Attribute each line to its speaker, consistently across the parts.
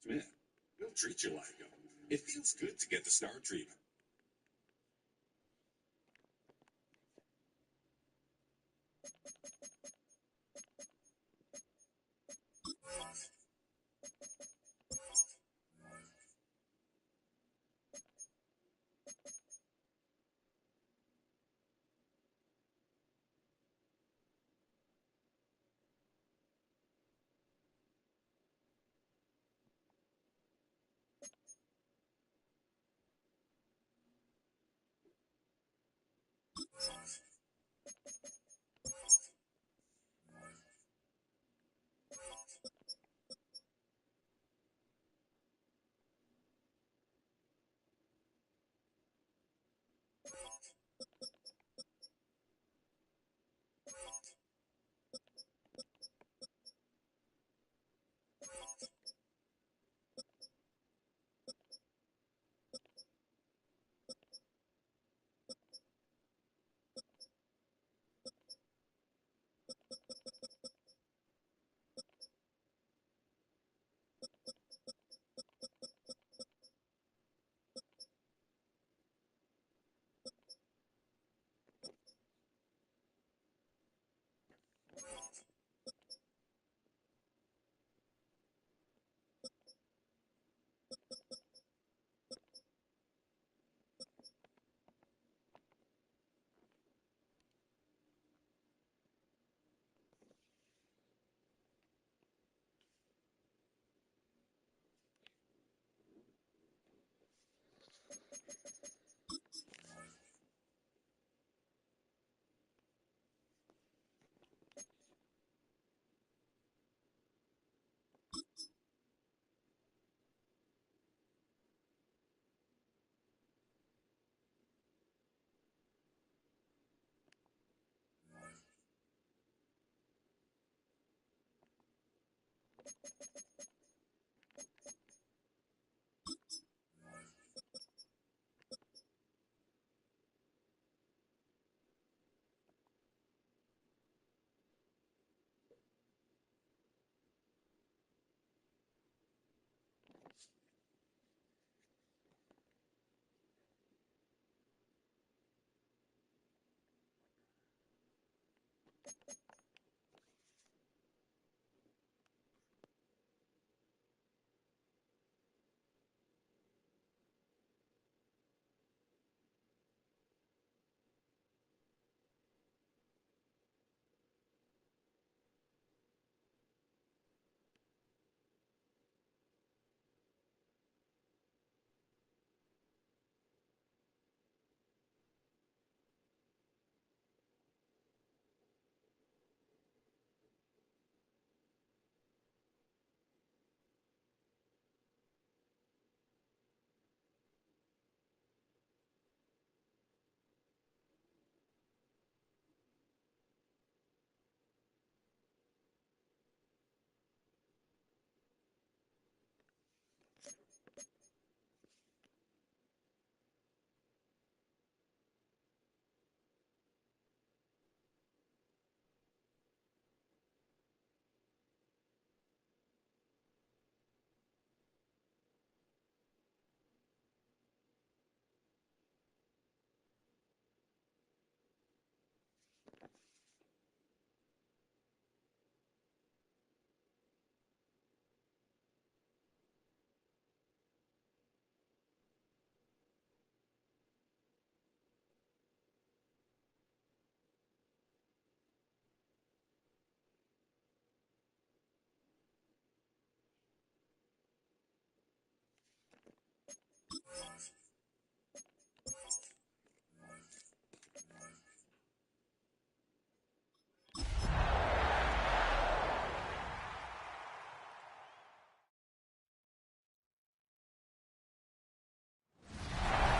Speaker 1: Smith, we'll treat you like them. It feels good to get the star treatment.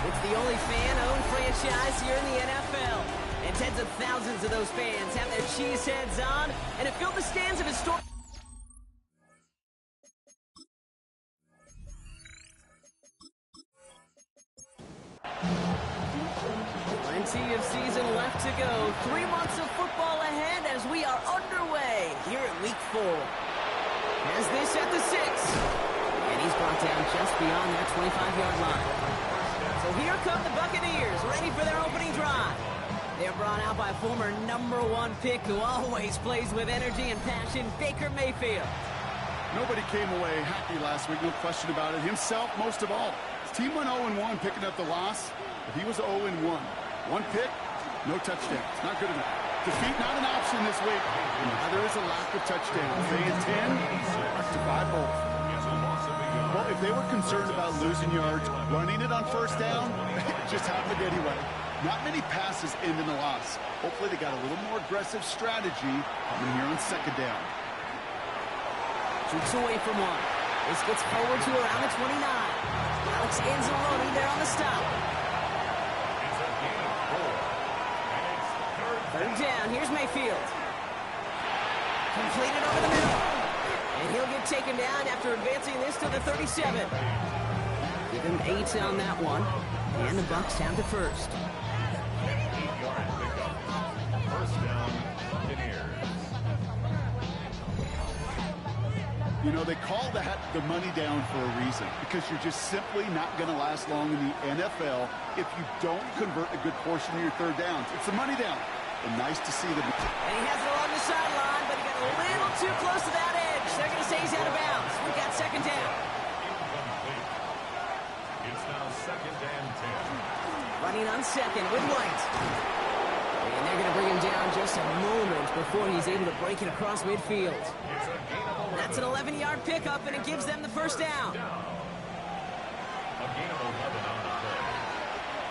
Speaker 2: It's the only fan-owned franchise here in the NFL. And tens of thousands of those fans have their cheese heads on, and it filled the stands of historic... Plenty of season left to go. 3 months of football ahead as we are underway here at Week 4. Has this at the 6. And he's down just beyond that 25-yard line. So here come the Buccaneers, ready for their opening drive. They're brought out by former #1 pick who always plays with energy and passion, Baker Mayfield.
Speaker 3: Nobody came away happy last week, no question about it. Himself, most of all. His team went 0-1, picking up the loss, but he was 0-1. One pick, no touchdowns. Not good enough. Defeat not an option this week. Neither is a lack of touchdowns. They intend to rectify both. Well, if they were concerned about losing yards, running it on first down, it just happened anyway. Not many passes end in a loss. Hopefully they got a little more aggressive strategy coming here on second down.
Speaker 2: Shoots away from one. This gets forward to around the 29. Alex Anzalone there on the stop. Third down. Here's Mayfield. Completed over the middle. And he'll get taken down after advancing this to the 37. Give him 8 on that one. And the Bucs have the first.
Speaker 4: First down, Buccaneers.
Speaker 3: You know, they call that the money down for a reason, because you're just simply not going to last long in the NFL if you don't convert a good portion of your third downs. It's the money down. And nice to see them.
Speaker 2: And he has it along the sideline, but he got a little too close to that edge. They're going to say he's out of bounds. We got second down.
Speaker 4: Incomplete. It's now second and 10.
Speaker 2: Running on second with White. And they're going to bring him down just a moment before he's able to break it across midfield.
Speaker 4: It's a gain of 11.
Speaker 2: That's an 11-yard pickup, and it gives them the first down.
Speaker 4: A gain of 11 on the play.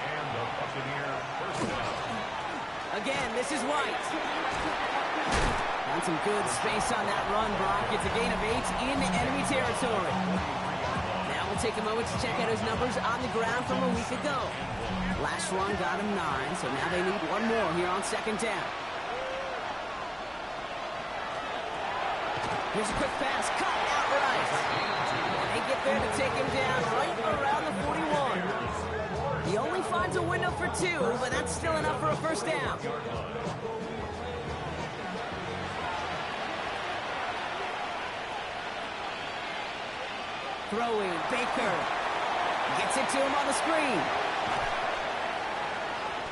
Speaker 4: And the Buccaneer first down.
Speaker 2: Again, this is White. Found some good space on that run, Brock. It's a gain of 8 in enemy territory. Now we'll take a moment to check out his numbers on the ground from a week ago. Last run got him 9, so now they need one more here on second down. Here's a quick pass, cut outright. And they get there to take him down right around the 41. He only finds a window for 2, but that's still enough for a first down. Throwing, Baker. Gets it to him on the screen.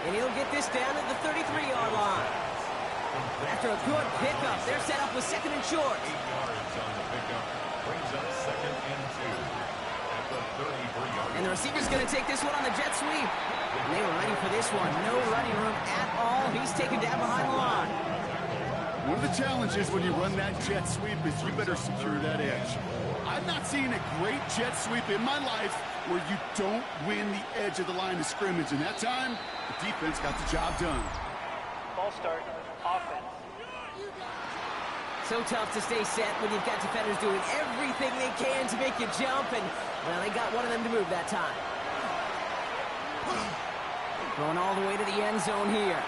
Speaker 2: And he'll get this down at the 33-yard line. After a good pickup, they're set up with second and short.
Speaker 4: 8 yards on the pickup. Brings up second and 2. At the 33-yard.
Speaker 2: And the receiver's going to take this one on the jet sweep. And they were ready for this one. No running room at all. He's taken down behind the line.
Speaker 3: One of the challenges when you run that jet sweep is you better secure that edge. I've not seen a great jet sweep in my life where you don't win the edge of the line of scrimmage. And that time, the defense got the job done.
Speaker 5: Ball start, offense.
Speaker 2: So tough to stay set when you've got defenders doing everything they can to make you jump, and, well, they got one of them to move that time. Going all the way to the end zone here.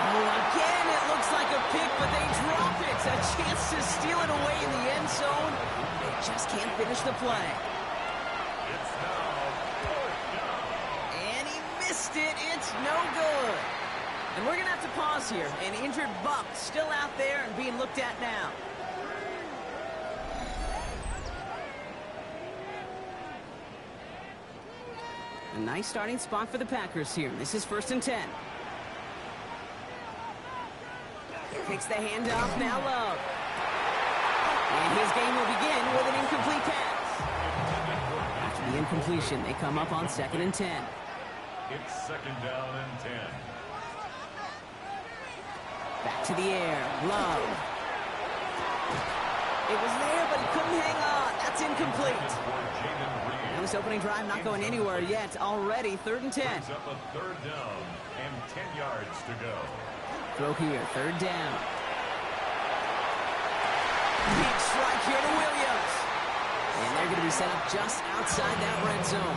Speaker 2: Oh, again, it looks like a pick, but they drop it. A chance to steal it away in the end zone. They just can't finish the play.
Speaker 4: It's now fourth down.
Speaker 2: And he missed it. It's no good. And we're going to have to pause here. An injured Buck still out there and being looked at now. A nice starting spot for the Packers here. This is 1st and 10. Takes the handoff, now Love. And his game will begin with an incomplete pass. After the incompletion, they come up on 2nd and 10.
Speaker 4: It's second down and 10.
Speaker 2: Back to the air, Love. It was there, but he couldn't hang on. That's incomplete. Now this opening drive not going anywhere yet. Already 3rd and 10.
Speaker 4: Brings up a third down and 10 yards to go.
Speaker 2: Throw here, 3rd down. Big strike here to Williams. And they're going to be set up just outside that red zone.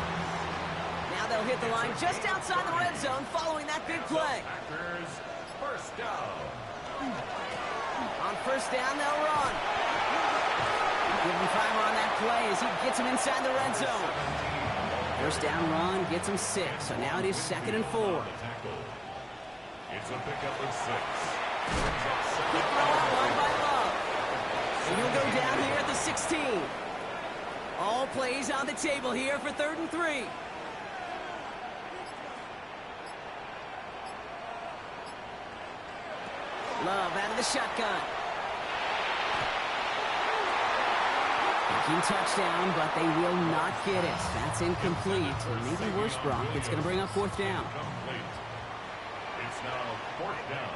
Speaker 2: Now they'll hit the line just outside the red zone following that big play.
Speaker 4: Packers first down.
Speaker 2: On 1st down, they'll run. Give him timer on that play as he gets him inside the red zone. 1st down run gets him 6. So now it is 2nd and 4.
Speaker 4: It's a pickup of 6.
Speaker 2: Quick throw out one by Love. And he'll go down here at the 16. plays on the table here for 3rd and 3. Love out of the shotgun. Thinking touchdown, but they will not get it. That's incomplete. And maybe worse, Brock. It's going to bring up 4th down.
Speaker 4: Complete. It's now 4th down.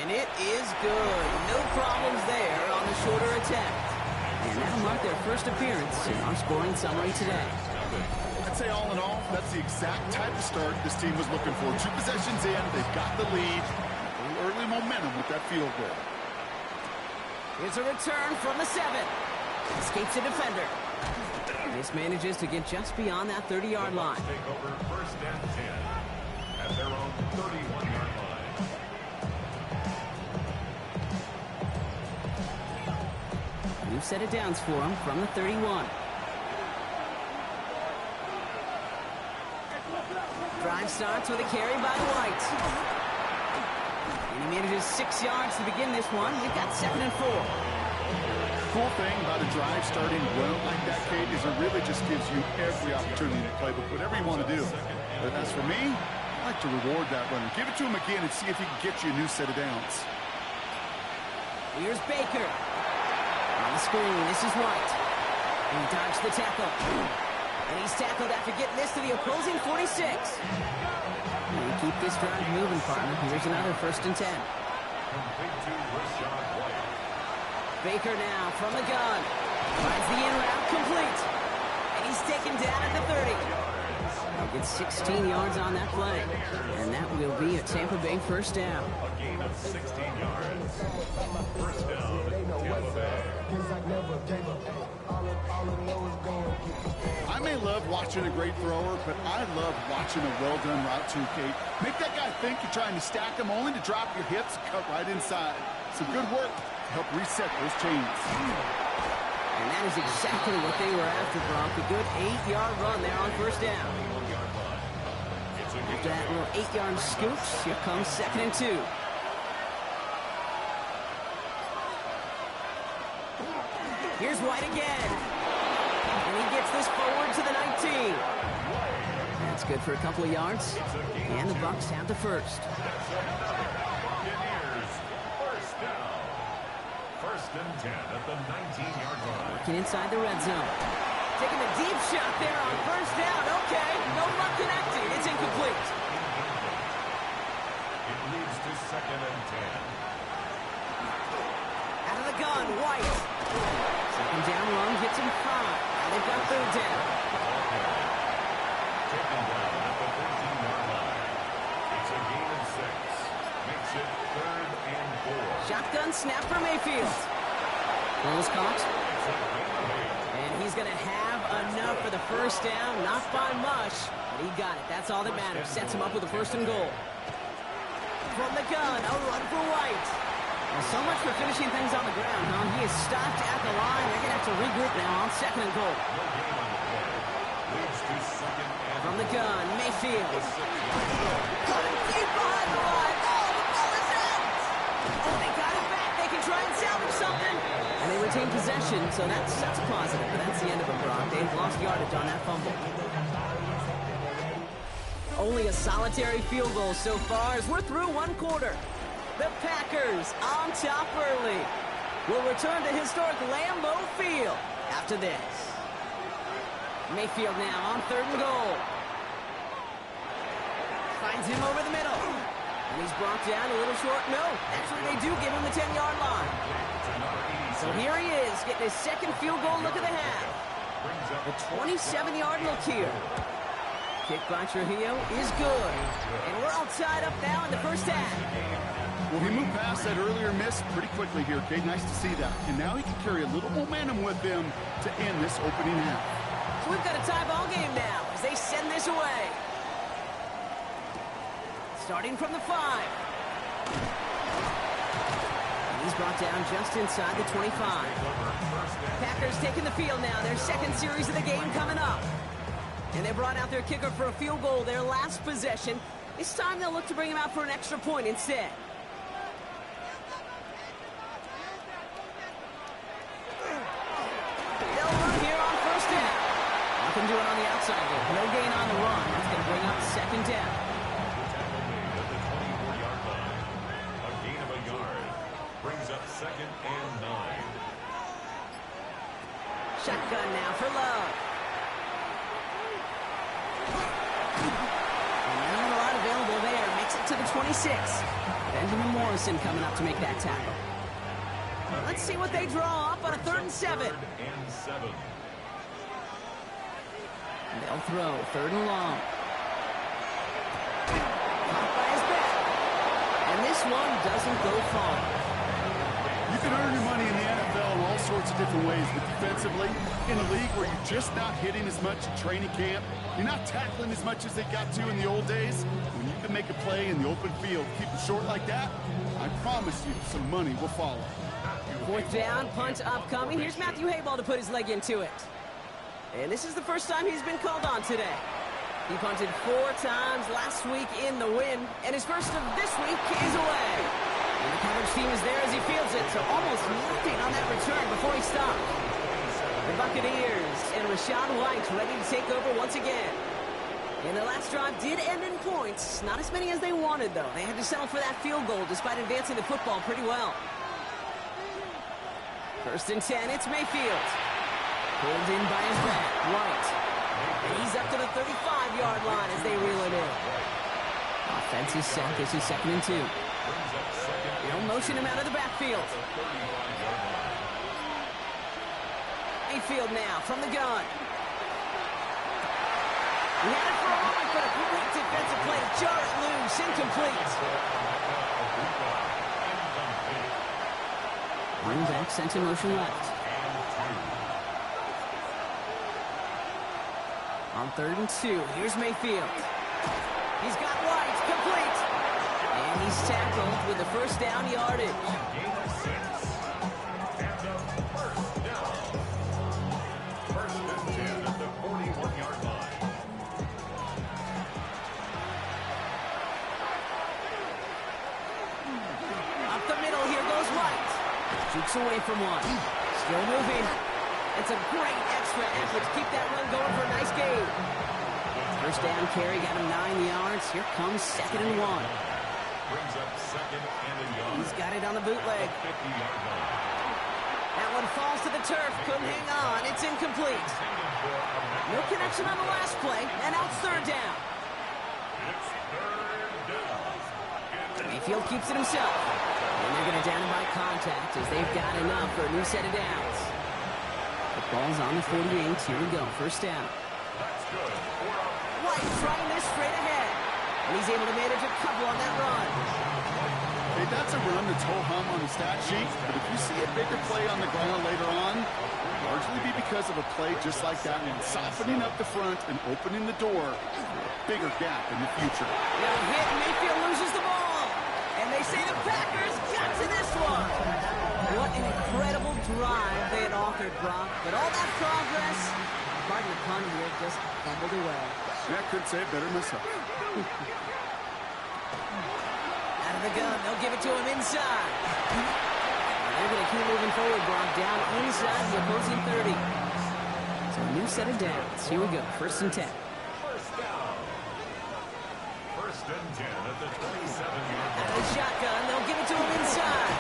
Speaker 2: And it is good. No problems there on the shorter attempt. And that'll mark their first appearance in our scoring summary today.
Speaker 3: I'd say all in all, that's the exact type of start this team was looking for. 2 possessions in, they've got the lead. A little early momentum with that field goal.
Speaker 2: Here's a return from the 7. Escapes a defender. This manages to get just beyond that 30-yard line.
Speaker 4: Take over 1st and 10 at their own 31-yard line.
Speaker 2: New set of downs for him from the 31. Drive starts with a carry by White. And he manages 6 yards to begin this one. We've got 2nd and 4.
Speaker 3: Cool thing about a drive starting well like that, Kate, is it really just gives you every opportunity to play with whatever you want to do. But as for me, I like to reward that runner. Give it to him again and see if he can get you a new set of downs.
Speaker 2: Here's Baker. On the screen, this is White. And he dodged the tackle. And he's tackled after getting this to the opposing 46. And keep this drive moving, partner. Here's another 1st and 10.
Speaker 4: Complete to Rashad White.
Speaker 2: Baker now from the gun. Finds the in route complete. And he's taken down at the 30. He'll get 16 yards on that play. And that will be a Tampa Bay 1st down.
Speaker 4: A gain of 16 yards. 1st down, Tampa Bay.
Speaker 3: I may love watching a great thrower, but I love watching a well-done route too, Kate. Make that guy think you're trying to stack him only to drop your hips and cut right inside. Some good work to help reset those chains.
Speaker 2: And that is exactly what they were after, Brock. A good 8-yard run there on 1st down. After that little 8-yard scoot, here comes 2nd and 2. Here's White again. And he gets this forward to the 19. That's good for a couple of yards. And the Bucs have the 1st.
Speaker 4: Buccaneers, 1st down. 1st and 10 at the 19-yard line.
Speaker 2: Working inside the red zone. Taking a deep shot there on 1st down. Okay, no luck connecting. It's incomplete.
Speaker 4: It leads to 2nd and 10.
Speaker 2: Out of the gun, White. 2nd down run gets him 5. Now they've got 3rd down.
Speaker 4: Taken down at the 13-yard line. It's a gain of 6. Makes it 3rd and 4.
Speaker 2: Shotgun snap for Mayfield. Close caught. And he's going to have enough for the 1st down. Not by much, but he got it. That's all that matters. Sets him up with a 1st and goal. From the gun, a run for White. Well, so much for finishing things on the ground, huh? He is stopped at the line. They're going to have to regroup now on 2nd and goal.
Speaker 4: Leads to 2nd and
Speaker 2: From the gun, Mayfield. Cut him deep behind the line. Oh, the ball is out. Oh, they got it back. They can try and salvage something. And they retain possession, so that's a positive. But that's the end of it, Brock. They've lost yardage on that fumble. Only a solitary field goal so far as we're through 1 quarter. The Packers on top early. Will return to historic Lambeau Field after this. Mayfield now on 3rd and goal. Finds him over the middle. And he's brought down a little short. No, actually they do give him the 10-yard line. So here he is, getting his 2nd field goal look of the half. The 27-yard look here. Kick by Trujillo is good. And we're all tied up now in the 1st half.
Speaker 3: Well, he moved past that earlier miss pretty quickly here, Kate. Nice to see that. And now he can carry a little momentum with him to end this opening half.
Speaker 2: So we've got a tie ball game now as they send this away. Starting from the 5. And he's brought down just inside the 25. Packers taking the field now. Their 2nd series of the game coming up. And they brought out their kicker for a field goal their last possession. This time they'll look to bring him out for an extra point instead. Nothing doing on the outside there. No gain on the run. That's going to bring up second down.
Speaker 4: Tackle made at the 24-yard line. A gain of a yard brings up second and 9.
Speaker 2: Shotgun now for Love. And not a lot available there. Makes it to the 26. Benjamin Morrison coming up to make that tackle. Let's see what they draw up on a 3rd and 7.
Speaker 4: 3rd and 7.
Speaker 2: They'll throw 3rd and long. Caught by his back. And this one doesn't go far.
Speaker 3: You can earn your money in the NFL in all sorts of different ways, but defensively, in a league where you're just not hitting as much in training camp, you're not tackling as much as they got to in the old days, when you can make a play in the open field, keep it short like that, I promise you some money will follow.
Speaker 2: 4th down, punt upcoming. Here's Matthew Hayball to put his leg into it. And this is the first time he's been called on today. He punted 4 times last week in the win, and his first of this week is away. And the coverage team is there as he fields it, so almost nothing on that return before he stopped. The Buccaneers and Rachaad White ready to take over once again. And the last drive did end in points. Not as many as they wanted, though. They had to settle for that field goal despite advancing the football pretty well. 1st and 10, it's Mayfield. Pulled in by his back, White. And he's up to the 35-yard line as they reel it in. Offense is set. This is 2nd and 2. They'll motion him out of the backfield. Mayfield now from the gun. He had it for a moment, but a great defensive play to jar it loose. Incomplete. Running back sent in motion left. On 3rd and 2, here's Mayfield. He's got White, complete. And he's tackled with the first down yardage.
Speaker 4: Gain of 6. And a first down. 1st and 10 at the 41-yard line.
Speaker 2: Up the middle, here goes White. Jukes away from one. Still moving. It's a great extra effort to keep that run going for a nice gain. First down carry, got him 9 yards. Here comes 2nd and 1.
Speaker 4: Brings up 2nd and a yard.
Speaker 2: He's got it on the bootleg.
Speaker 4: 50-yard line.
Speaker 2: That one falls to the turf. Couldn't hang on. It's incomplete. No connection on the last play, and now it's 3rd down.
Speaker 4: It's 3rd down.
Speaker 2: Mayfield keeps it himself. And they're going to down him by contact as they've got enough for a new set of downs. The ball's on the 48. Here we go. First down.
Speaker 4: That's good.
Speaker 2: White trying this straight ahead. And he's able to manage a couple on that run.
Speaker 3: Hey, that's a run that's ho-hum on the stat sheet, but if you see a bigger play on the ground later on, it'll largely be because of a play just like that one, softening up the front and opening the door for a bigger gap in the future.
Speaker 2: Now hit, Mayfield loses the ball. And they say the Packers got to this one. What an incredible drive they had authored, Brock. But all that progress, pardon the pun here, just fumbled away.
Speaker 3: Yeah, I couldn't say it better myself.
Speaker 2: Out of the gun, they'll give it to him inside. They're going to keep moving forward, Brock, down inside the opposing 30. So a new set of downs. Here we go, 1st and 10.
Speaker 4: First down. 1st and 10 at the 27-yard
Speaker 2: Out of
Speaker 4: line.
Speaker 2: the shotgun, they'll give it to him inside.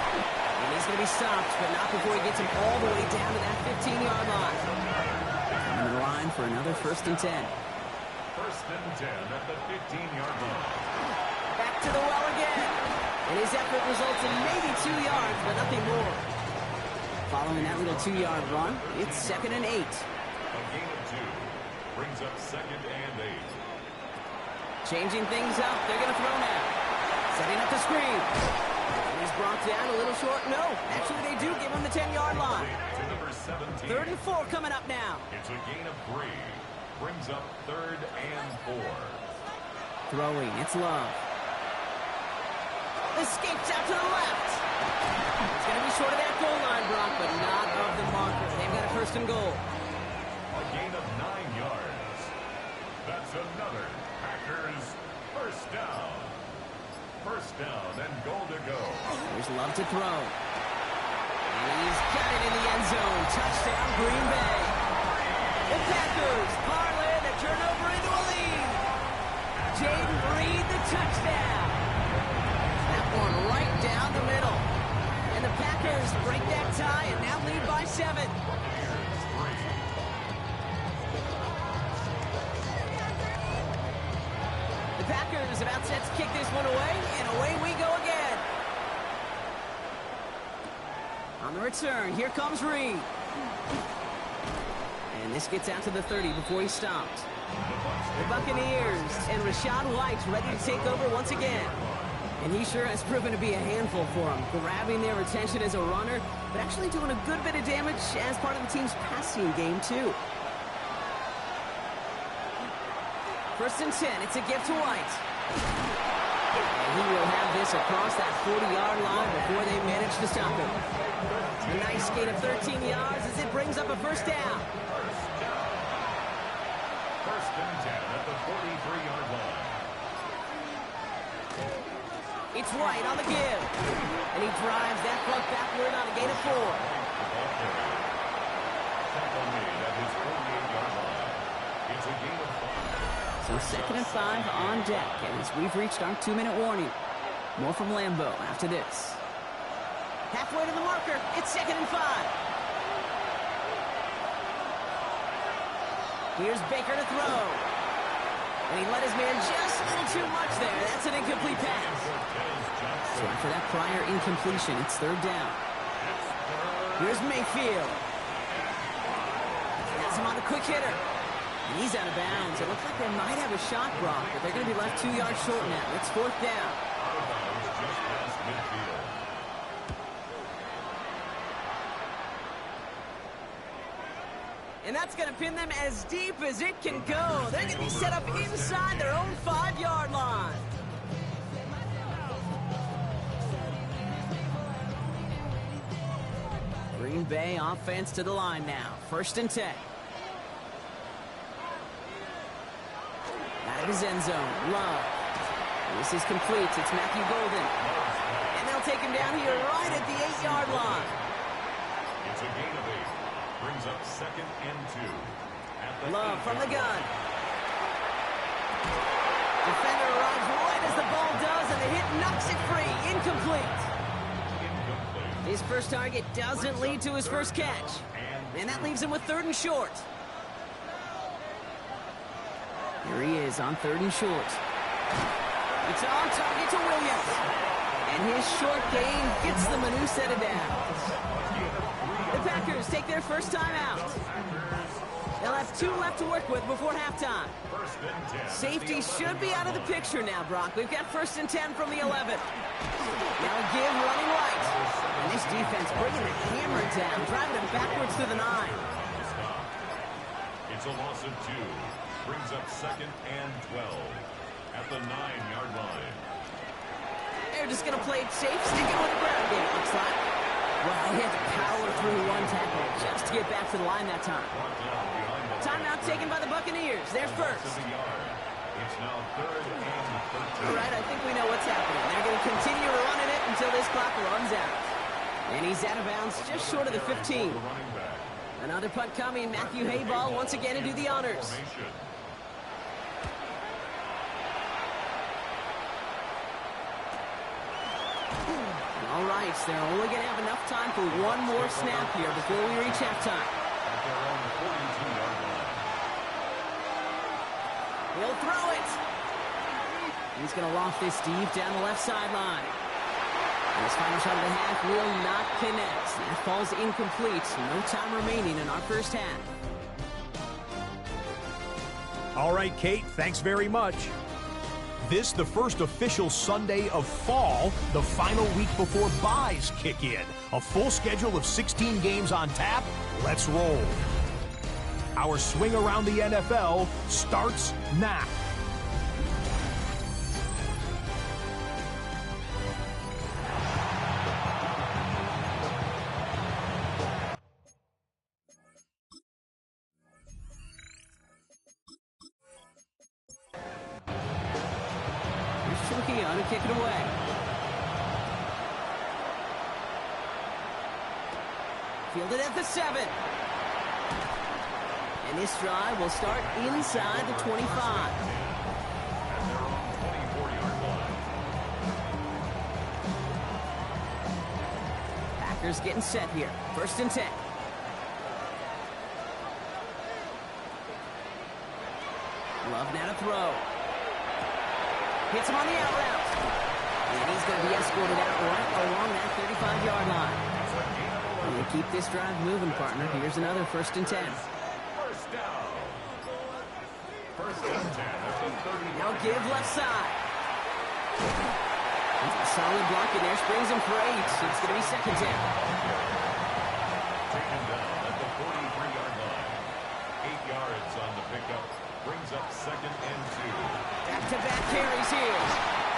Speaker 2: And he's going to be stopped, but not before he gets him all the way down to that 15-yard line. Coming to the line for another 1st and 10.
Speaker 4: 1st and 10 at the 15-yard line.
Speaker 2: Back to the well again. And his effort results in maybe 2 yards, but nothing more. Following that little 2-yard run, it's 2nd and 8.
Speaker 4: A gain of 2 brings up 2nd and 8.
Speaker 2: Changing things up, they're going to throw now. Setting up the screen. And he's brought down a little short. No, actually they do give him the 10-yard line.
Speaker 4: To number 17.
Speaker 2: 3rd and 4 coming up now.
Speaker 4: It's a gain of 3. Brings up 3rd and 4.
Speaker 2: Throwing, it's Love. Escapes out to the left. It's going to be short of that goal line, Brock, but not of the marker. They've got a 1st and goal.
Speaker 4: A gain of 9 yards. That's another Packers 1st down. 1st down and goal to go.
Speaker 2: There's Love to throw. And he's got it in the end zone. Touchdown, Green Bay. The Packers parlay the turnover into a lead. Jaden Reed, the touchdown. That one right down the middle. And the Packers break that tie and now lead by 7. The Packers about set to kick this one away, and away we go again. On the return, here comes Reed. And this gets out to the 30 before he stopped. The Buccaneers and Rachaad White's ready to take over once again. And he sure has proven to be a handful for them, grabbing their attention as a runner, but actually doing a good bit of damage as part of the team's passing game, too. 1st and 10, it's a gift to White. And he will have this across that 40-yard line before they manage to stop him. A nice gain of 13 yards as it brings up a 1st down.
Speaker 4: 1st and 10 at the 43-yard line.
Speaker 2: It's White on the give. And he drives that clock backward on a gain of 4.
Speaker 4: Tackle made at his 48-yard line. It's a gain of 5.
Speaker 2: So 2nd and 5 on deck as we've reached our 2-minute warning. More from Lambeau after this. Halfway to the marker. It's 2nd and 5. Here's Baker to throw. And he let his man just a little too much there. That's an incomplete pass. So after that prior incompletion, it's 3rd down. Here's Mayfield. Has him on a quick hitter. And he's out of bounds. It looks like they might have a shot, Brock, but they're going to be left 2 yards short now. It's 4th down.
Speaker 4: Out of bounds just past midfield.
Speaker 2: And that's going to pin them as deep as it can go. They're going to be set up inside their own 5-yard line. Green Bay offense to the line now. 1st and 10. Out of his end zone. Love. This is complete. It's Matthew Golden. And they'll take him down here right at the 8-yard line.
Speaker 4: It's a gain of 8. Brings up 2nd and 2. At the
Speaker 2: Love from the gun. Defender arrives right as the ball does, and the hit knocks it free. Incomplete. His first target doesn't lead to his first catch. And that leaves him with 3rd and short. Here he is on 3rd and short. It's on target to Williams. And his short gain gets them a new set of downs. The Packers take their first time out. They'll have 2 left to work with before halftime. Safety should be out of the picture now, Brock. We've got 1st and 10 from the 11. Now a give running right. And this defense bringing the hammer down, driving them backwards to the 9.
Speaker 4: It's a loss of 2. Brings up 2nd and 12 at the 9-yard line.
Speaker 2: They're just going to play it safe, sticking with the ground game, it looks like. Well, he had to power through 1 tackle just to get back to the line that time. Timeout taken by the Buccaneers. They're first.
Speaker 4: It's now 3rd and 13.
Speaker 2: All right, I think we know what's happening. They're going to continue running it until this clock runs out. And he's out of bounds just short of the 15. Another punt coming. Matthew Hayball once again to do the honors. All right, so they're only going to have enough time for 1 more snap here before we reach halftime. He'll throw it. He's going to loft this deep down the left sideline. And his final shot of the half will not connect. That falls incomplete. No time remaining in our first half.
Speaker 6: All right, Kate, thanks very much. This, the first official Sunday of fall, the final week before buys kick in. A full schedule of 16 games on tap. Let's roll. Our swing around the NFL starts now.
Speaker 2: Keon to kick it away. Fielded at the 7. And this drive will start inside the 25.
Speaker 4: At their own 24-yard line.
Speaker 2: Packers getting set here. 1st and 10. Love now to throw. Hits him on the out route. And he's going to be escorted out right along that 35-yard line. And keep this drive moving, partner. Here's another 1st and 10.
Speaker 4: First down. 1st and 10 at the 30.
Speaker 2: Now give left side. Solid block in there. Springs him for 8. It's going to be 2nd down.
Speaker 4: Taken down at the 43-yard line. 8 yards on the pickup. Brings up 2nd and 2.
Speaker 2: Back-to-back carries here.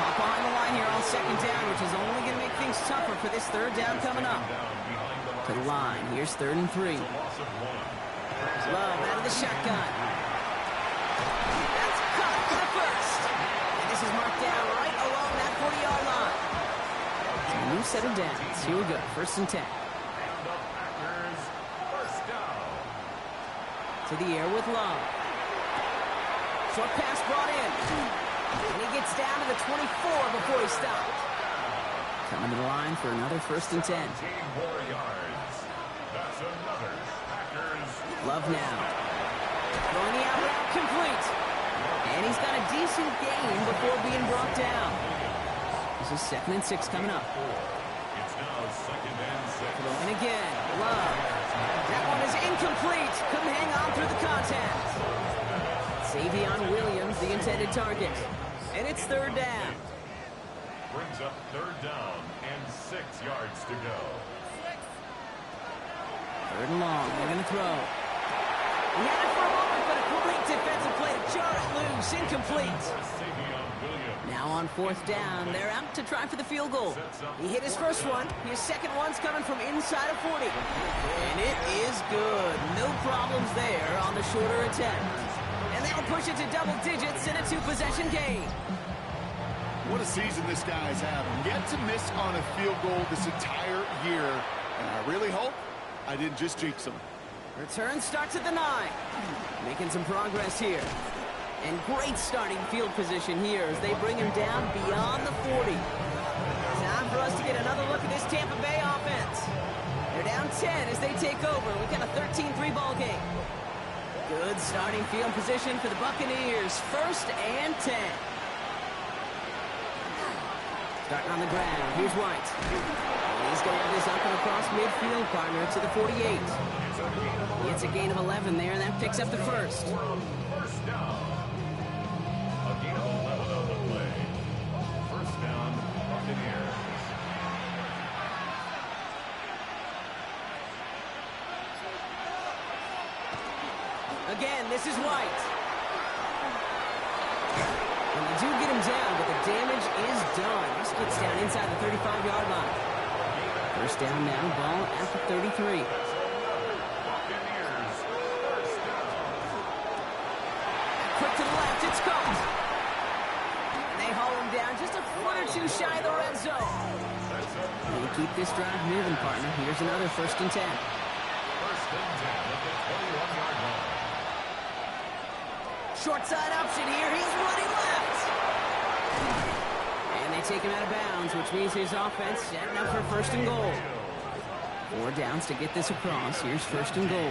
Speaker 2: Pop behind the line here on 2nd down, which is only going to make things tougher for this 3rd down coming up. To the line. Here's 3rd and 3.
Speaker 4: Loss of 1.
Speaker 2: Love out of the shotgun. That's caught for the 1st. And this is marked down right along that 40-yard line. So a new set of downs. Here we go. 1st and 10.
Speaker 4: And the Packers, first down.
Speaker 2: To the air with Love. Short pass brought in. And he gets down to the 24 before he stopped. Coming to the line for another 1st and 10.
Speaker 4: 14 more yards. That's another Packers.
Speaker 2: Love now. Throwing the out route complete. And he's got a decent gain before being brought down. This is 2nd and 6 coming up.
Speaker 4: It's now 2nd and 6.
Speaker 2: And again, Love. That one is incomplete. Couldn't hang on through the contact. Savion Williams, the intended target. And it's 3rd down.
Speaker 4: Brings up 3rd down and 6 yards to go.
Speaker 2: 3rd and long. They're going to throw. He had it for a moment, but a great defensive play to jar it loose. Incomplete.
Speaker 4: Savion Williams.
Speaker 2: Now on 4th down, they're out to try for the field goal. He hit his first one. His second one's coming from inside of 40. And it is good. No problems there on the shorter attempt. And they'll push it to double digits in a 2-possession game.
Speaker 3: What a season this guy's having. Yet to miss on a field goal this entire year. And I really hope I didn't just jinx him.
Speaker 2: Return starts at the 9. Making some progress here. And great starting field position here as they bring him down beyond the 40. Time for us to get another look at this Tampa Bay offense. They're down 10 as they take over. We've got a 13-3 ball game. Good starting field position for the Buccaneers. 1st and 10. Starting on the ground. Here's White. And he's going to have this up and across midfield, partner, to the 48. It's a gain of 11 there, and that picks up the 1st.
Speaker 4: First down. A gain of 11 on the play. 1st down, Buccaneers.
Speaker 2: Again, this is White. And they do get him down, but the damage is done. This gets down inside the 35-yard line. 1st down now, ball at the 33.
Speaker 4: Buccaneers, first down.
Speaker 2: Quick to the left, it's caught. And they haul him down just a foot or 2 shy of the red zone. And you keep this drive moving, partner. Here's another 1st and 10.
Speaker 4: 1st and 10 at the 21-yard line.
Speaker 2: Short side option here. He's running left. And they take him out of bounds, which means his offense setting up for 1st and goal. 4 downs to get this across. Here's 1st and goal.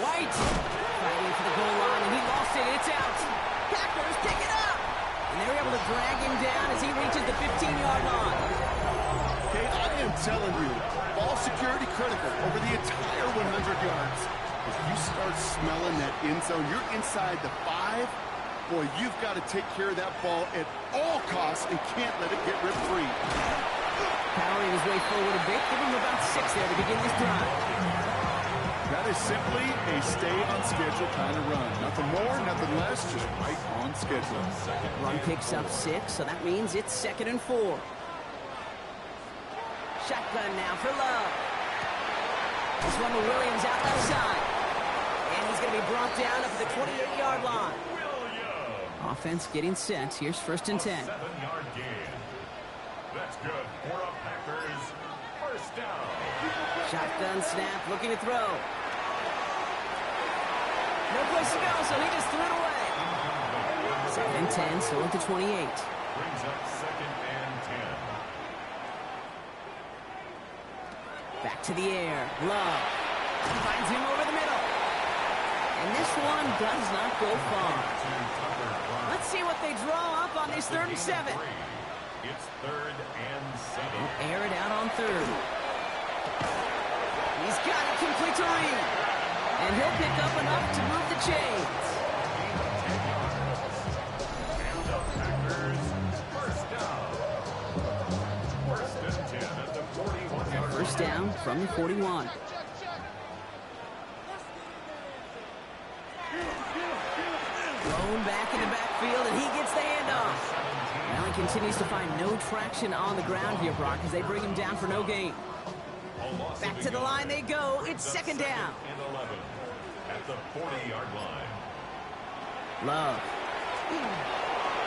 Speaker 2: White fighting for the goal line, and he lost it. It's out. Packers pick it up. And they're able to drag him down as he reaches the 15-yard line.
Speaker 3: Okay, I am telling you, ball security critical over the entire 100 yards. If you start smelling that end zone, you're inside the 5. Boy, you've got to take care of that ball at all costs and can't let it get ripped free.
Speaker 2: Powering his way forward a bit. Give him about 6 there to begin this drive.
Speaker 3: That is simply a stay on schedule kind of run. Nothing more, nothing less, just right on schedule.
Speaker 2: Run picks up 6, so that means it's 2nd and 4. Shotgun now for Love. This one to Williams out left side. And he's going to be brought down up at the 28-yard line. Offense getting set. Here's 1st and 10.
Speaker 4: 7-yard gain. That's good for a Packers first down.
Speaker 2: Shotgun snap, looking to throw. No place to go, so he just threw it away. 2nd and 10, still at the 28.
Speaker 4: Brings up 2nd and 10.
Speaker 2: Back to the air. Love. Finds him over the middle. And this one does not go far. Let's see what they draw up on this 3rd and 7.
Speaker 4: It's 3rd and 7.
Speaker 2: They'll air it out on 3rd. He's got it complete to Reed. And he'll pick up enough to move the chains.
Speaker 4: And the Packers first down. 1st and 10 at the 41-yard line.
Speaker 2: First down from the 41. Thrown back in the backfield, and he gets the handoff. Now he continues to find no traction on the ground here, Brock, as they bring him down for no gain. Back to the line they go. It's 2nd down.
Speaker 4: And 11 at the 40-yard line.
Speaker 2: Love.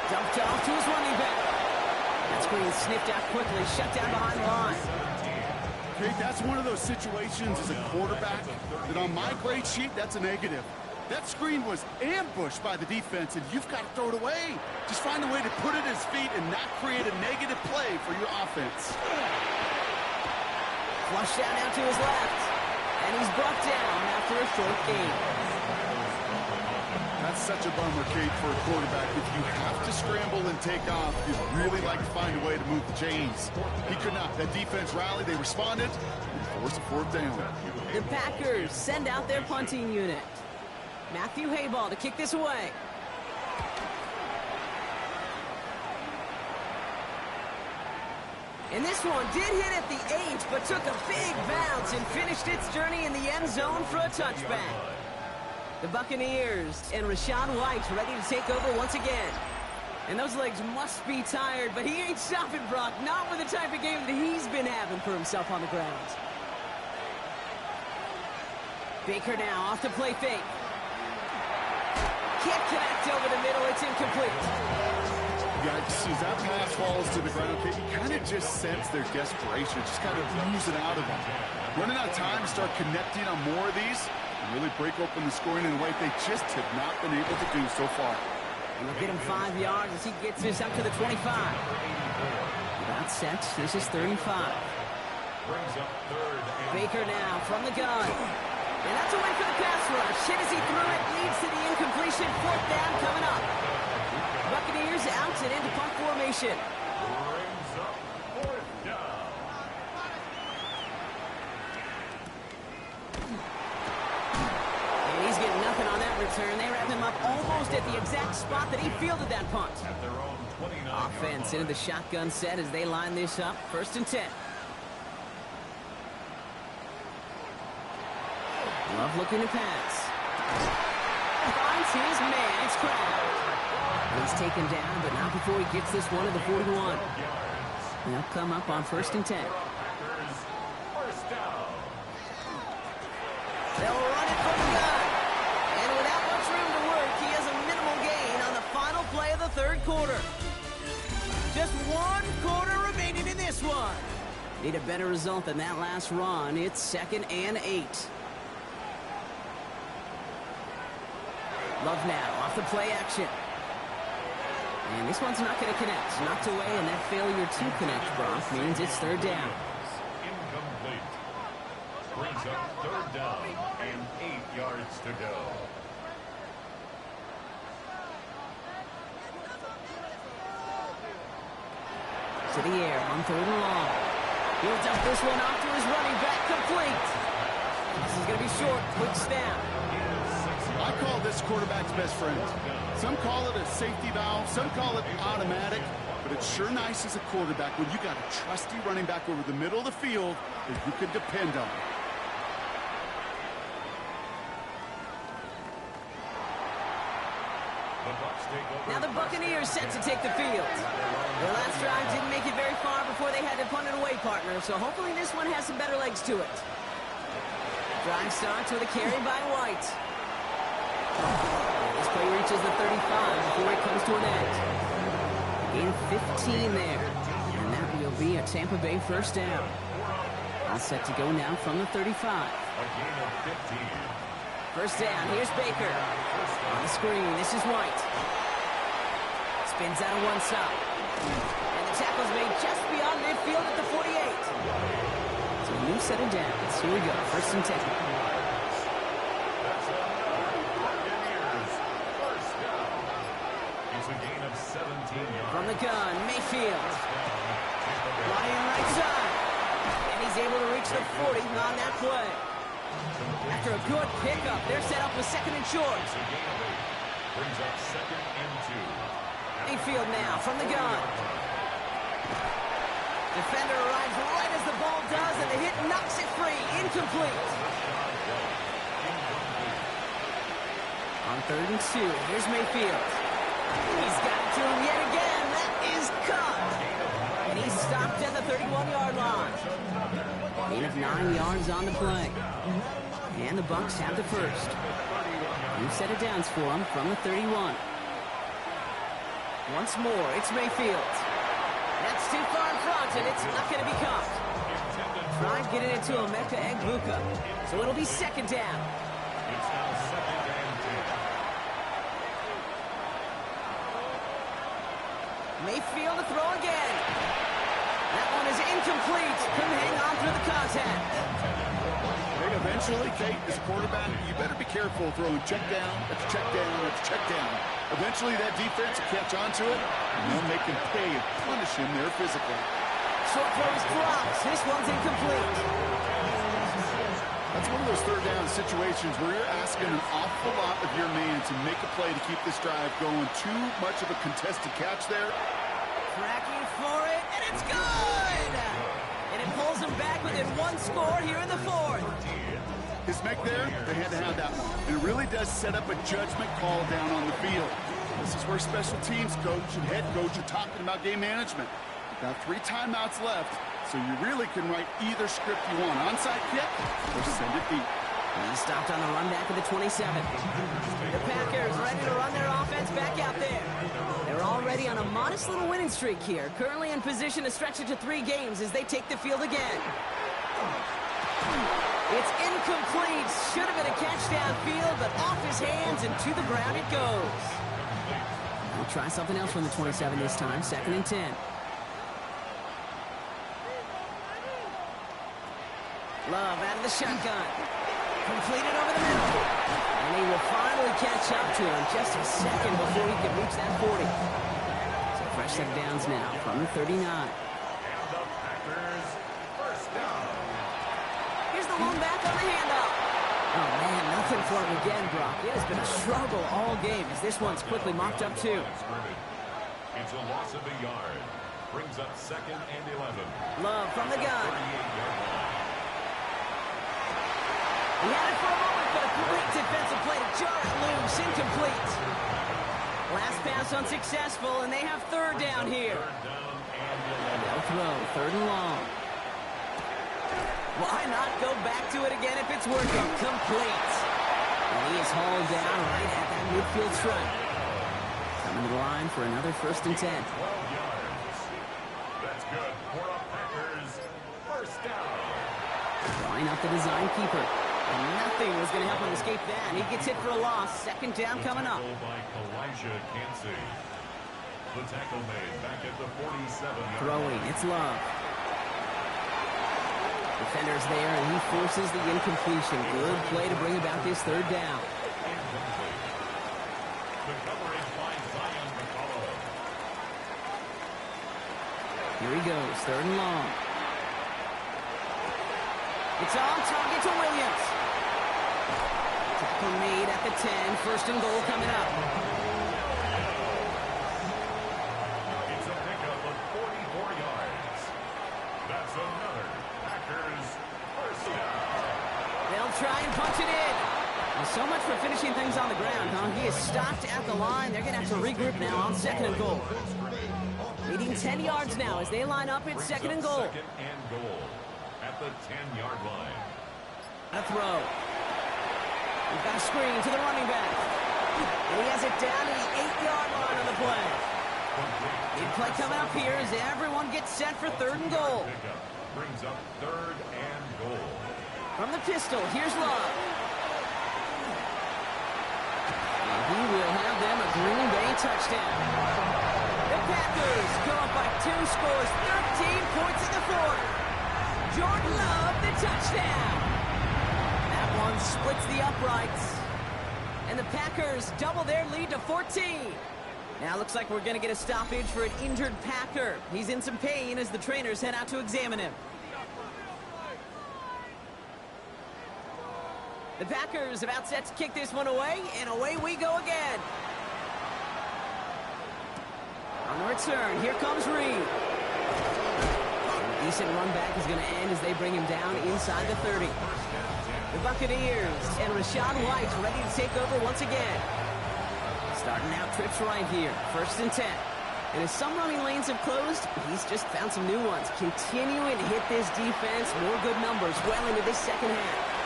Speaker 2: Dumped off to his running back. That screen sniffed out quickly, shut down behind the line.
Speaker 3: Okay, that's one of those situations as a quarterback that on my grade sheet, that's a negative. That screen was ambushed by the defense, and you've got to throw it away. Just find a way to put it at his feet and not create a negative play for your offense.
Speaker 2: Flushed down now to his left. And he's brought down after a short gain.
Speaker 3: That's such a bummer, Kate, for a quarterback. If you have to scramble and take off, you'd really like to find a way to move the chains. He could not. That defense rallied, they responded, and forced a 4th down.
Speaker 2: The Packers send out their punting unit. Matthew Hayball to kick this away. And this one did hit at the 8, but took a big bounce and finished its journey in the end zone for a touchback. The Buccaneers and Rachaad White ready to take over once again. And those legs must be tired, but he ain't stopping, Brock. Not with the type of game that he's been having for himself on the ground. Baker now off the play fake. Can't connect over the middle. It's incomplete.
Speaker 3: Yeah, as that pass falls to the ground, Kate, you kind of just sense their desperation, just kind of oozing out of them. Running out of time to start connecting on more of these and really break open the scoring in a way they just have not been able to do so far.
Speaker 2: And they'll get him 5 yards as he gets this up to the 25. About set. This is 35.
Speaker 4: Brings up 3rd and
Speaker 2: Baker now from the gun. And that's a win for the pass rush. Hit as he threw it, leads to the incompletion. 4th down coming up. Buccaneers out and into punt formation.
Speaker 4: brings up 4th down.
Speaker 2: And he's getting nothing on that return. They wrap him up almost at the exact spot that he fielded that punt.
Speaker 4: At their own 29-yard
Speaker 2: Offense
Speaker 4: line.
Speaker 2: into the shotgun set as they line this up. 1st and 10. Love looking to pass. Finds his man. It's Crowd. He's taken down, but not before he gets this one to the 41. They'll come up on 1st and 10.
Speaker 4: Packers first down.
Speaker 2: They'll run it from the gun. And without much room to work, he has a minimal gain on the final play of the 3rd quarter. Just 1 quarter remaining in this one. Need a better result than that last run. It's 2nd and 8. Love now off the play action. And this one's not going to connect. Knocked away, and that failure to connect, Brock, means it's 3rd down.
Speaker 4: Incomplete. Brings up 3rd down and 8 yards to go.
Speaker 2: To the air on 3rd and long. He'll dump this one off to his running back, complete. This is going to be short, quick snap.
Speaker 3: I call this quarterback's best friend. Some call it a safety valve, some call it automatic, but it's sure nice as a quarterback when you got a trusty running back over the middle of the field that you can depend on.
Speaker 2: Now the Buccaneers set to take the field. Their last drive didn't make it very far before they had to punt it away, partner, so hopefully this one has some better legs to it. Drive starts with a carry by White. This play reaches the 35 before it comes to an end. Gain of 15 there, and that will be a Tampa Bay first down. All set to go now from the 35.
Speaker 4: A gain of 15.
Speaker 2: First down, here's Baker. On the screen, this is White. Spins out of one side. And the tackle's made just beyond midfield at the 48. So a new set of downs. Here we go, first and 10.
Speaker 4: It's a gain of 17 yards.
Speaker 2: From the gun, Mayfield. Flying right side. And he's able to reach the 40 on that play. After a good pickup, they're set up with second and short.
Speaker 4: It's a gain of 8. Brings up second and 2.
Speaker 2: Mayfield now from the gun. Defender arrives right as the ball does, and the hit knocks it free. Incomplete. On third and 2, here's Mayfield. He's got it to him yet again. That is caught. And he's stopped at the 31-yard line. Gain of 9 yards on the play. And the Bucs have the first. New set of downs for him from the 31. Once more, it's Mayfield. That's too far in front, and it's not going to be caught. Tried getting it to Emeka Egbuka. So it'll be second down.
Speaker 4: It's now second and 10.
Speaker 2: Mayfield to throw again. That one is incomplete. Couldn't hang on through the contact.
Speaker 3: Hey, eventually, Kate, as a quarterback, you better be careful throwing check down, that's check down, that's check down. Eventually, that defense will catch on to it, and they'll make him pay and punish him there physically.
Speaker 2: Short throws drops. This one's incomplete.
Speaker 3: That's one of those third down situations where you're asking an awful lot of your man to make a play to keep this drive going. Too much of a contested catch there.
Speaker 2: Cracking for it, and it's good! And it pulls them back within one score here in the fourth.
Speaker 3: His make there, they had to have that one. And it really does set up a judgment call down on the field. This is where special teams coach and head coach are talking about game management. Got 3 timeouts left, so you really can write either script you want. Onside kick or send it deep.
Speaker 2: He stopped on the run back of the 27. The Packers ready to run their offense back out there. They're already on a modest little winning streak here, currently in position to stretch it to 3 games as they take the field again. It's incomplete. Should have been a catch downfield, but off his hands and to the ground it goes. We'll try something else from the 27 this time, second and 10. Love out of the shotgun. Completed over the middle. And he will finally catch up to him just a second before he can reach that 40. So fresh set of downs now from the 39.
Speaker 4: And the Packers first down.
Speaker 2: Here's the one back on the handoff. Oh, man, nothing for him again, Brock. It has been a struggle all game as this one's quickly mocked up too.
Speaker 4: It's a loss of a yard. Brings up second and 11.
Speaker 2: Love from the gun.
Speaker 4: 38-yard line.
Speaker 2: He had it for a moment, but a great defensive play to jar it loose. Incomplete. Last pass unsuccessful, and they have third down here.
Speaker 4: Third down and 11.
Speaker 2: They'll throw, third and long. Why not go back to it again if it's working? Complete. And he is hauled down right at that midfield stripe. Coming to the line for another first and 10.
Speaker 4: 12 yards. That's good for the Packers. First down.
Speaker 2: Line up the design keeper. And nothing was going to help him escape that. He gets hit for a loss. Second down coming up.
Speaker 4: Tackle by Kalijah Kancey. The tackle made back at the 47-yard
Speaker 2: Throwing,
Speaker 4: line.
Speaker 2: it's Love. Defender's there, and he forces the incompletion. Good play to bring about this third down.
Speaker 4: Incomplete. The coverage by Zion McCollum.
Speaker 2: Here he goes, third and long. It's on target to Williams. Tackle made at the 10, first and goal coming up.
Speaker 4: It's a pickup of 44 yards. That's another Packers first down.
Speaker 2: They'll try and punch it in. Well, so much for finishing things on the ground, huh? He is stopped at the line. They're going to have to regroup now on second and goal. Leading 10 yards now as they line up at second and goal.
Speaker 4: Second and goal at the 10-yard line.
Speaker 2: A throw. We've got a screen to the running back. And he has it down to the 8-yard line on the play. Big play coming up here as everyone gets set for third and goal.
Speaker 4: Pickup brings up third and goal.
Speaker 2: From the pistol, here's Love. will have them a Green Bay touchdown. The Packers go up by 2 scores, 13 points in the fourth. Jordan Love, the touchdown. That one splits the uprights. And the Packers double their lead to 14. Now looks like we're going to get a stoppage for an injured Packer. He's in some pain as the trainers head out to examine him. The Packers about set to kick this one away, and away we go again. On the return, here comes Reed. A decent run back is going to end as they bring him down inside the 30. The Buccaneers and Rachaad White ready to take over once again. Starting out trips right here, 1st and 10. And as some running lanes have closed, he's just found some new ones. Continuing to hit this defense, more good numbers well into this second half.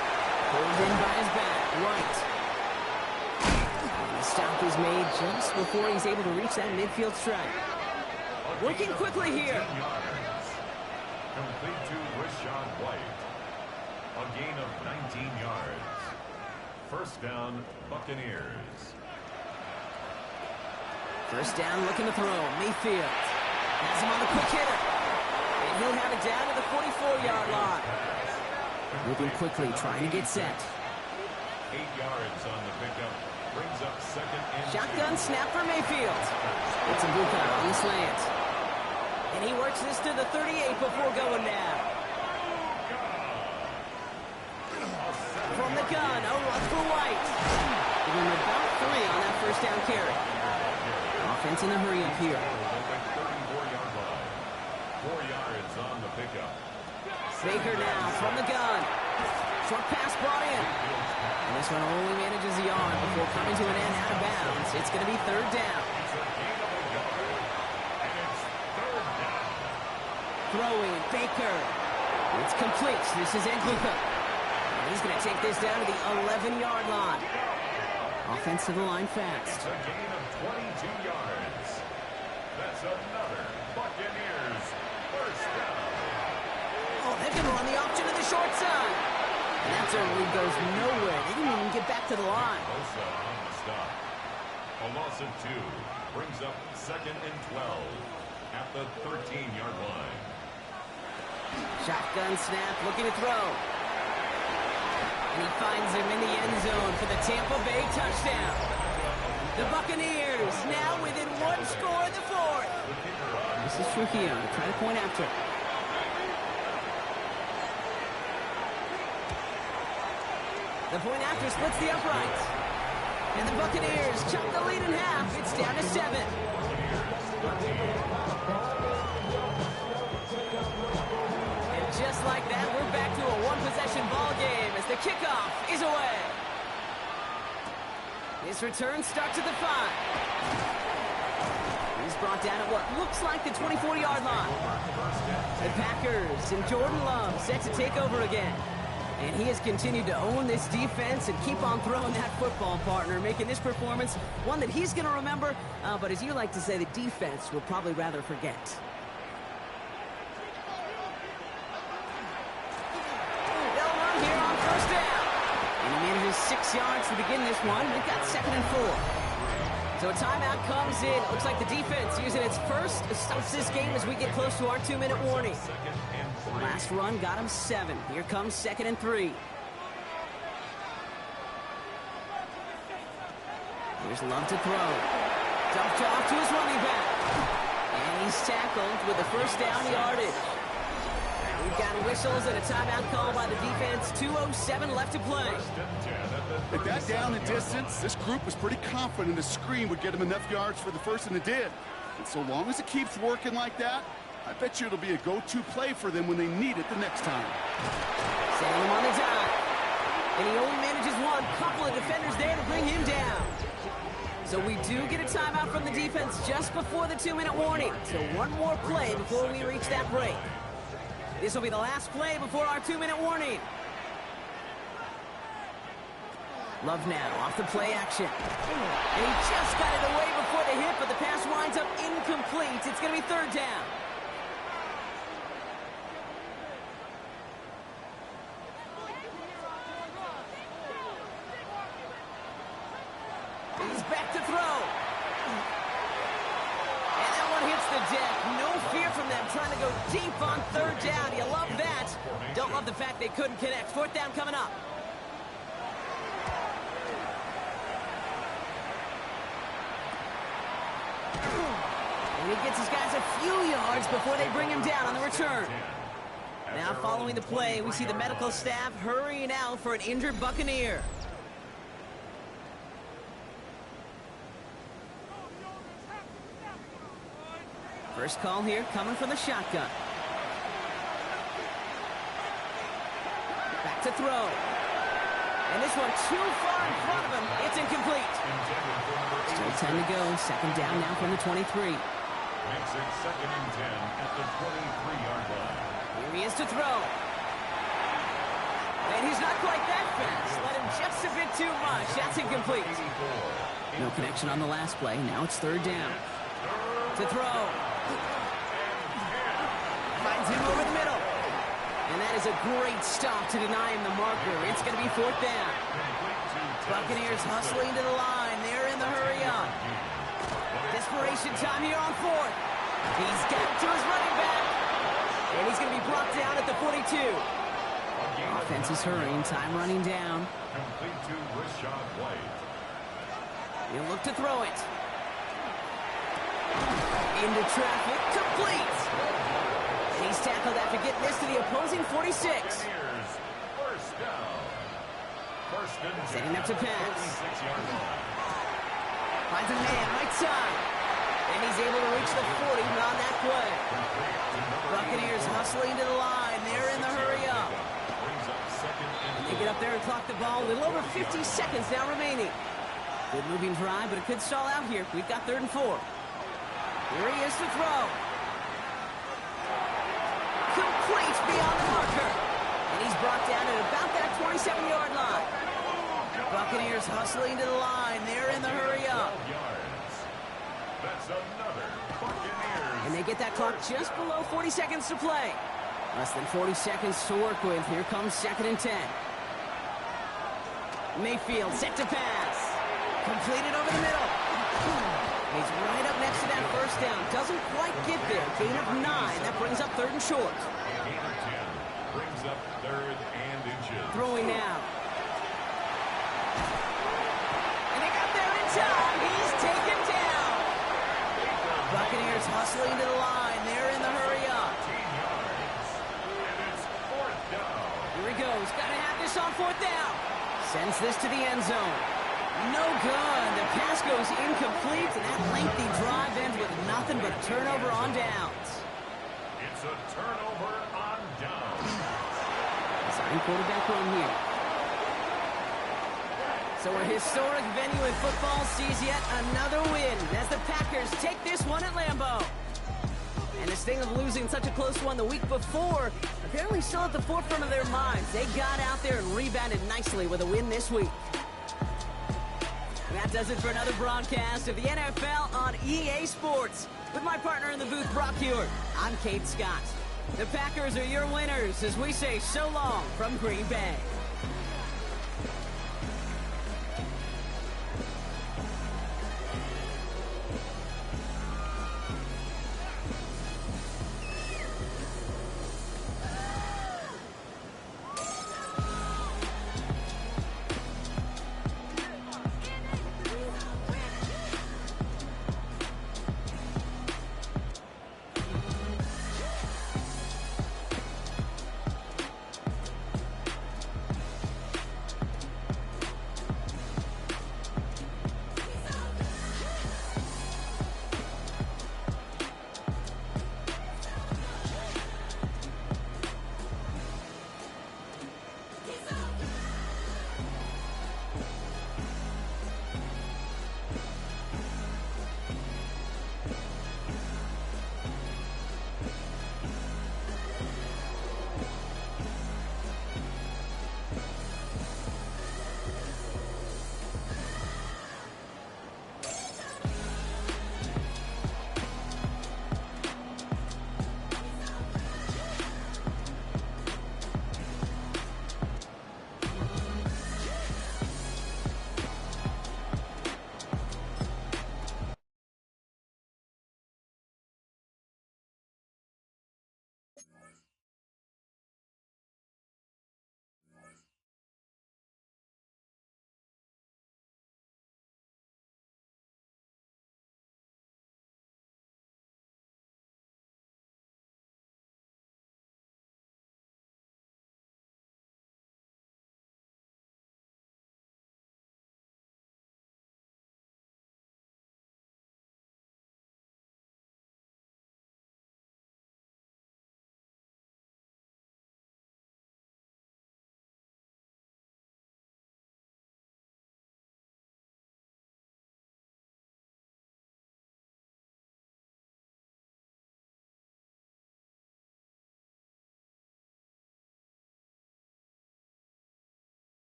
Speaker 2: Pulled in by his back, White. And the stop is made just before he's able to reach that midfield strike. Working quickly here.
Speaker 4: Complete to Rachaad White. A gain of 19 yards. 1st down, Buccaneers.
Speaker 2: 1st down, looking to throw. Mayfield has him on the quick hitter. And he'll have it down to the 44-yard line. Moving quickly, trying to get set.
Speaker 4: 8 yards on the pickup. Brings up 2nd and
Speaker 2: Shotgun snap for Mayfield. It's a Buka on the slant. And he works this to the 38 before going down. From the gun, a run for White. Giving him about 3 on that 1st down carry. Offense in a hurry up here.
Speaker 4: 34-yard line. 4 yards on the pickup.
Speaker 2: Baker now from the gun. Short pass brought in. And this one only manages a yard before coming to an end out of bounds. It's going to be 3rd down.
Speaker 4: It's a gain of a yard. And it's 3rd down.
Speaker 2: Throwing, Baker. It's complete. This is Egbuka. And he's going to take this down to the 11-yard line. Offense to the line fast.
Speaker 4: It's a gain of 22 yards. That's another Buccaneers 1st down.
Speaker 2: Oh, they're going to run the option to the short side. And that certainly goes nowhere. They didn't even get back to the line.
Speaker 4: Bosa on the stop. A loss of 2 brings up 2nd and 12 at the 13-yard line.
Speaker 2: Shotgun snap, looking to throw. And he finds him in the end zone for the Tampa Bay touchdown. The Buccaneers now within 1 score in the 4th. This is Trujillo to try to point after. The point after splits the uprights. And the Buccaneers chop the lead in half. It's down to 7. And just like that, we're back to a 1-possession ball game as the kickoff is away. His return starts at the 5. He's brought down at what looks like the 24-yard line. The Packers and Jordan Love set to take over again. And he has continued to own this defense and keep on throwing that football, partner, making this performance one that he's going to remember, but as you like to say, the defense will probably rather forget. They'll run here on 1st down. And he manages 6 yards to begin this one. They've got 2nd and 4. So a timeout comes in. Looks like the defense using its first stops this game as we get close to our 2-minute warning. Last run got him 7. Here comes 2nd and 3. Here's Love to throw. Dumped off to his running back. And he's tackled with the 1st down yardage. We've got whistles and a timeout call by the defense. 2:07 left to play.
Speaker 3: At that down and distance, this group was pretty confident a screen would get him enough yards for the 1st, and it did. And so long as it keeps working like that, I bet you it'll be a go-to play for them when they need it the next time.
Speaker 2: Setting him on the dive. And he only manages one. Couple of defenders there to bring him down. So we do get a timeout from the defense just before the 2-minute warning. So one more play before we reach that break. This will be the last play before our 2-minute warning. Love now off the play action. And he just got it away before the hit, but the pass winds up incomplete. It's going to be 3rd down. He's back Don't love the fact they couldn't connect. Fourth down coming up. And he gets his guys a few yards before they bring him down on the return. Now following the play, we see the medical staff hurrying out for an injured Buccaneer. First call here coming from the shotgun. Back to throw. And this one too far in front of him. It's incomplete. Still time to go. Second down now from the 23.
Speaker 4: Makes it 2nd and 10 at the 23-yard line.
Speaker 2: Here he is to throw. And he's not quite that fast. Let him just a bit too much. That's incomplete. No connection on the last play. Now it's third down. To throw. Finds him over the middle. And that is a great stop to deny him the marker. It's going to be fourth down. Buccaneers hustling to the line. They're in the hurry up. Desperation time here on fourth. He's got to his running back. And he's going to be brought down at the 42. Offense is hurrying. Time running down.
Speaker 4: Complete to Rashad White.
Speaker 2: He'll look to throw it. Into traffic. Complete. He's tackled after getting this to the opposing 46.
Speaker 4: First down. First and 10.
Speaker 2: Setting up to pass.
Speaker 4: 46-yard line.
Speaker 2: Finds a man right side. And he's able to reach the 40 on that play. Buccaneers hustling to the line. They're in the hurry up.
Speaker 4: Brings up 2nd and
Speaker 2: They get up there and clock the ball. A little over 50 seconds now remaining. Good moving drive, but it could stall out here. We've got 3rd and 4. Here he is to throw. Complete beyond the marker. And he's brought down at about that 27-yard line. Buccaneers hustling to the line. They're in the hurry up.
Speaker 4: 12 yards. That's another Buccaneers.
Speaker 2: And they get that clock just below 40 seconds to play. Less than 40 seconds to work with. Here comes 2nd and 10. Mayfield set to pass. Completed over the middle. He's right up next to that first down. Doesn't quite get there. Gain of 9. That brings up 3rd and short.
Speaker 4: Gain of 10. Brings up 3rd and inches.
Speaker 2: Throwing now. And they got there in time. He's taken down. Buccaneers hustling to the line. They're in the hurry up.
Speaker 4: 15 yards. And it's 4th down.
Speaker 2: Here he goes. Got to have this on 4th down. Sends this to the end zone. No good. The pass goes incomplete, and that lengthy drive ends with nothing but a turnover on downs.
Speaker 4: It's a turnover on downs.
Speaker 2: Signing quarterback run here. So a historic venue in football sees yet another win as the Packers take this one at Lambeau. And the sting of losing such a close one the week before, apparently still at the forefront of their minds. They got out there and rebounded nicely with a win this week. And that does it for another broadcast of the NFL on EA Sports. With my partner in the booth, Brock Hewitt, I'm Kate Scott. The Packers are your winners as we say so long from Green Bay.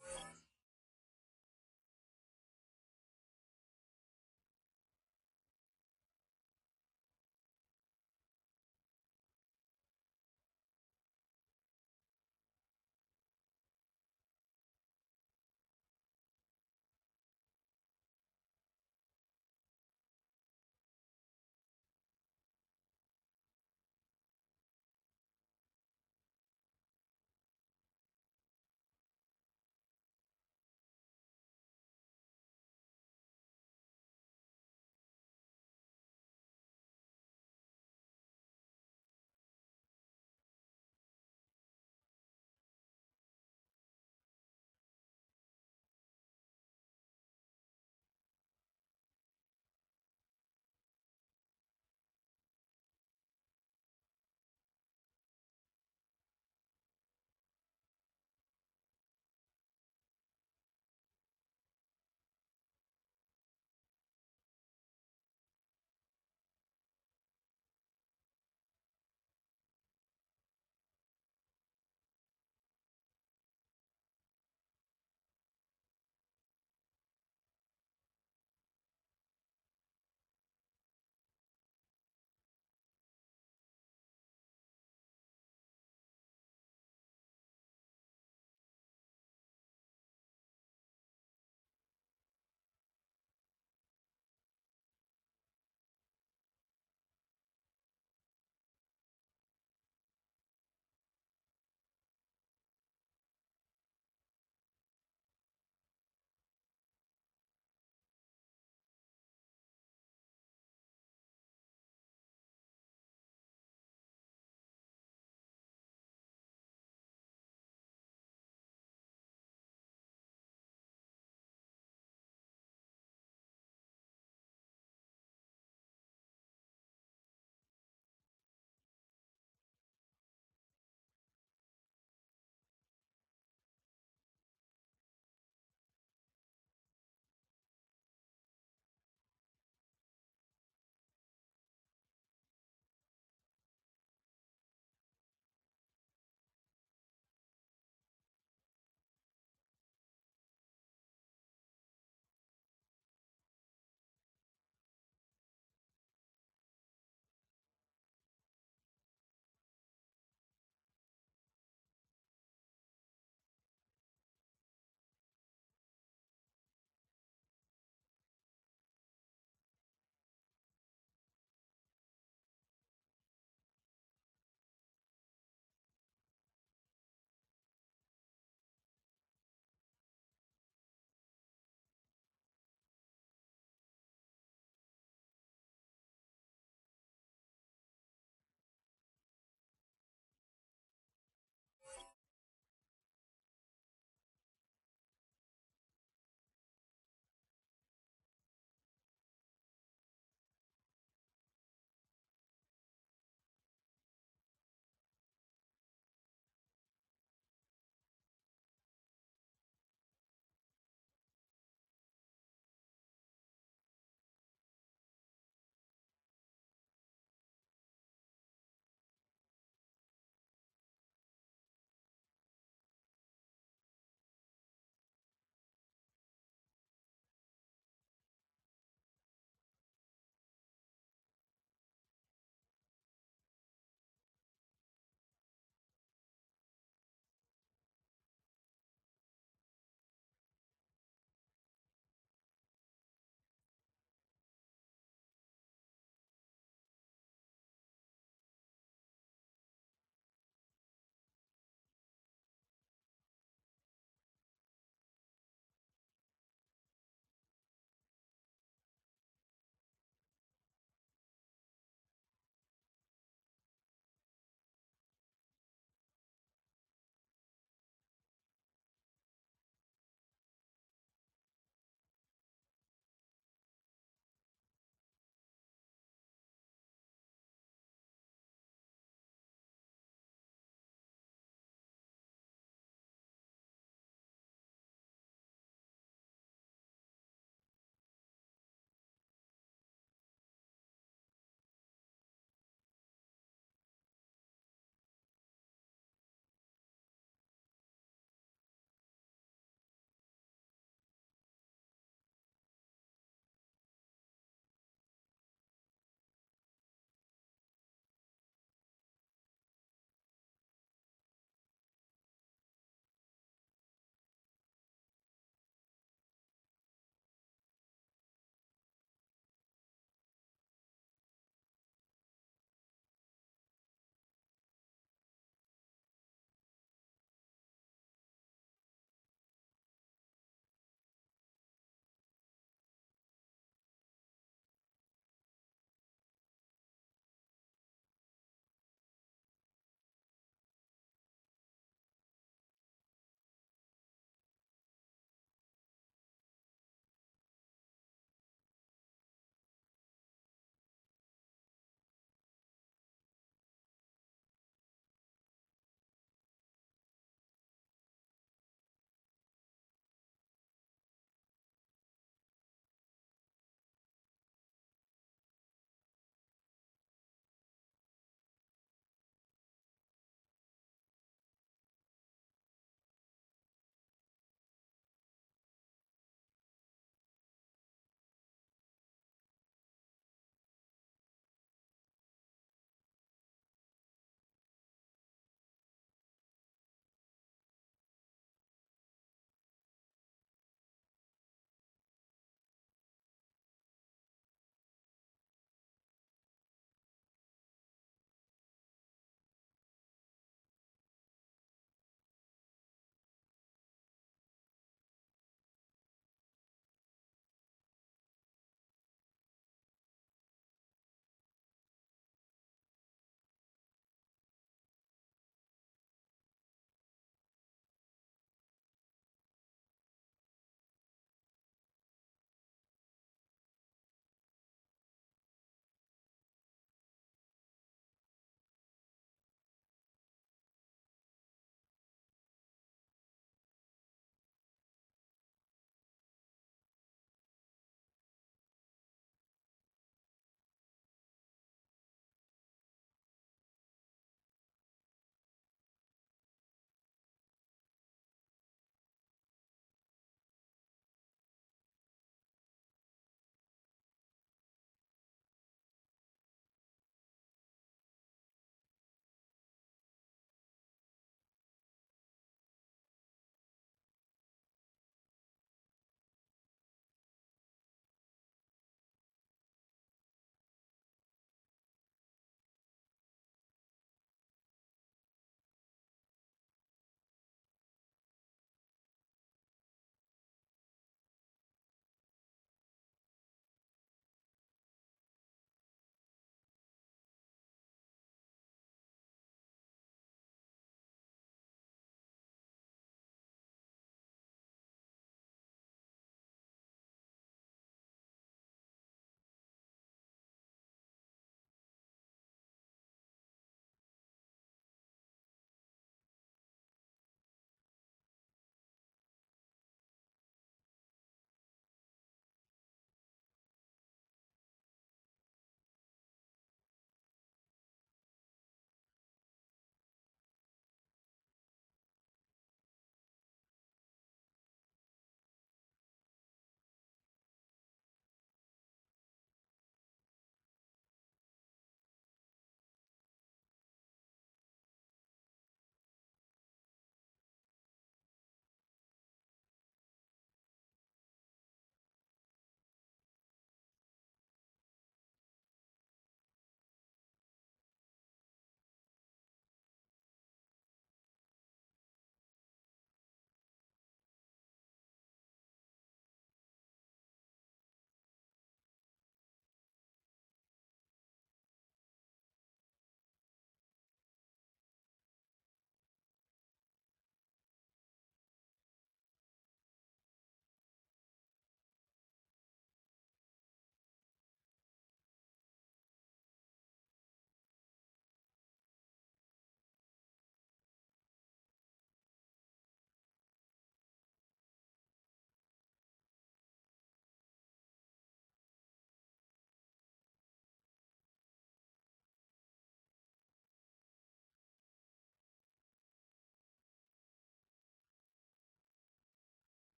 Speaker 7: Football.